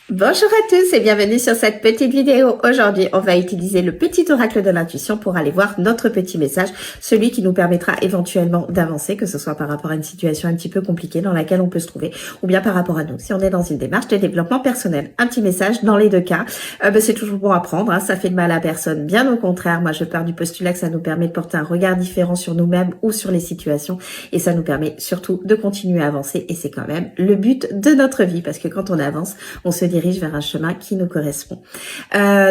Bonjour à tous et bienvenue sur cette petite vidéo. Aujourd'hui, on va utiliser le petit oracle de l'intuition pour aller voir notre petit message, celui qui nous permettra éventuellement d'avancer, que ce soit par rapport à une situation un petit peu compliquée dans laquelle on peut se trouver, ou bien par rapport à nous, si on est dans une démarche de développement personnel. Un petit message dans les deux cas, c'est toujours pour apprendre, hein, ça fait de mal à personne, bien au contraire. Moi, je pars du postulat que ça nous permet de porter un regard différent sur nous-mêmes ou sur les situations, et ça nous permet surtout de continuer à avancer, et c'est quand même le but de notre vie, parce que quand on avance, on se dirige vers un chemin qui nous correspond.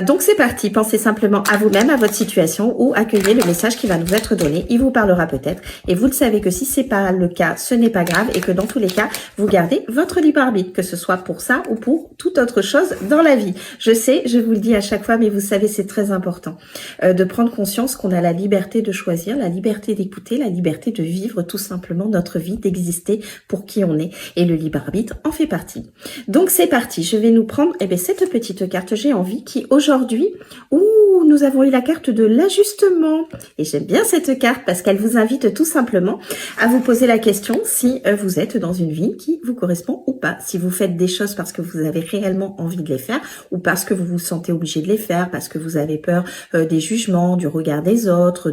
Donc c'est parti, pensez simplement à vous-même, à votre situation ou accueillez le message qui va nous être donné. Il vous parlera peut-être et vous le savez que si c'est pas le cas, ce n'est pas grave et que dans tous les cas, vous gardez votre libre arbitre, que ce soit pour ça ou pour toute autre chose dans la vie. Je sais, je vous le dis à chaque fois, mais vous savez, c'est très important de prendre conscience qu'on a la liberté de choisir, la liberté d'écouter, la liberté de vivre tout simplement notre vie, d'exister pour qui on est et le libre arbitre en fait partie. Donc c'est parti, je vais nous prendre cette petite carte J'ai envie qui aujourd'hui, nous avons eu la carte de l'ajustement. Et j'aime bien cette carte parce qu'elle vous invite tout simplement à vous poser la question si vous êtes dans une vie qui vous correspond ou pas. Si vous faites des choses parce que vous avez réellement envie de les faire ou parce que vous vous sentez obligé de les faire, parce que vous avez peur des jugements, du regard des autres,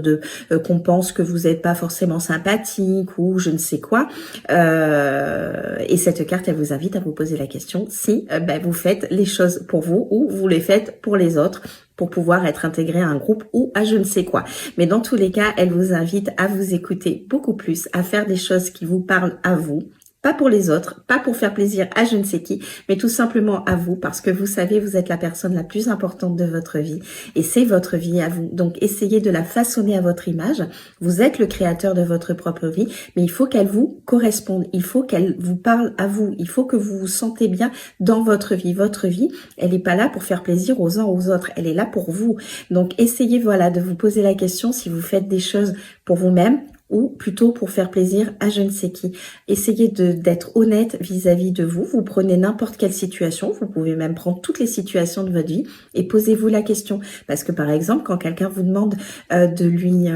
qu'on pense que vous n'êtes pas forcément sympathique ou je ne sais quoi. Et cette carte, elle vous invite à vous poser la question si vous faites les choses pour vous ou vous les faites pour les autres pour pouvoir être intégré à un groupe ou à je ne sais quoi. Mais dans tous les cas, elle vous invite à vous écouter beaucoup plus, à faire des choses qui vous parlent à vous, pas pour les autres, pas pour faire plaisir à je ne sais qui, mais tout simplement à vous, parce que vous savez, vous êtes la personne la plus importante de votre vie, et c'est votre vie à vous. Donc, essayez de la façonner à votre image. Vous êtes le créateur de votre propre vie, mais il faut qu'elle vous corresponde, il faut qu'elle vous parle à vous, il faut que vous vous sentez bien dans votre vie. Votre vie, elle n'est pas là pour faire plaisir aux uns aux autres, elle est là pour vous. Donc, essayez, de vous poser la question si vous faites des choses pour vous-même, ou plutôt pour faire plaisir à je ne sais qui. Essayez d'être honnête vis-à-vis de vous. Vous prenez n'importe quelle situation, vous pouvez même prendre toutes les situations de votre vie et posez-vous la question. Parce que par exemple, quand quelqu'un vous demande de lui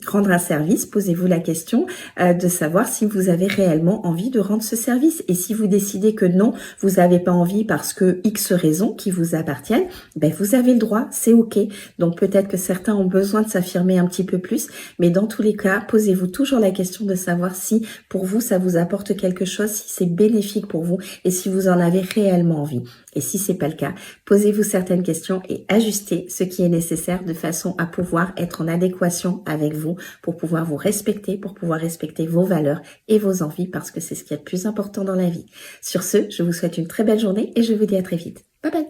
rendre un service, posez-vous la question de savoir si vous avez réellement envie de rendre ce service. Et si vous décidez que non, vous n'avez pas envie parce que X raisons qui vous appartiennent, vous avez le droit, c'est ok. Donc peut-être que certains ont besoin de s'affirmer un petit peu plus, mais dans tous les cas, posez-vous toujours la question de savoir si pour vous ça vous apporte quelque chose, si c'est bénéfique pour vous et si vous en avez réellement envie. Et si c'est pas le cas, posez-vous certaines questions et ajustez ce qui est nécessaire de façon à pouvoir être en adéquation avec vous, pour pouvoir vous respecter, pour pouvoir respecter vos valeurs et vos envies, parce que c'est ce qui est le plus important dans la vie. Sur ce, je vous souhaite une très belle journée et je vous dis à très vite. Bye bye.